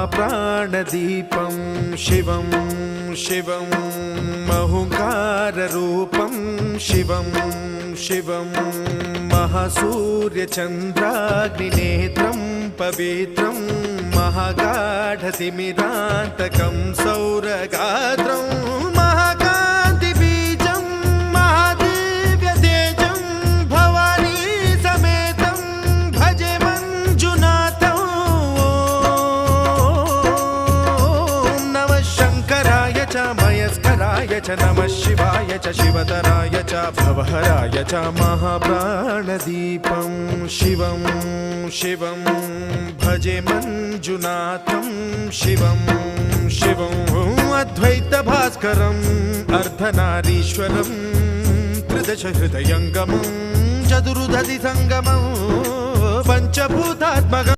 महाप्राणदीपं शिवं शिवं महुङ्काररूपं शिवं शिवं महासूर्यचन्द्राग्निनेत्रं पवित्रं महागाढतिमिरान्तकं सौरगात्रं महाकान्तिबीजं महादिव्यतेजं भवानी समेतं भजे मञ्जुनाथं। ॐ नमः शङ्कराय च मयस्कराय च नमः शिवाय च शिवतराय च भवहराय च महाप्राणदीपं शिवं शिवं भजे मञ्जुनाथं शिवं शिवं अद्वैतभास्करम् अर्धनारीश्वरं त्रिदशहृदयङ्गमं चतुर्दधिसङ्गमं पञ्चभूतात्मकम्।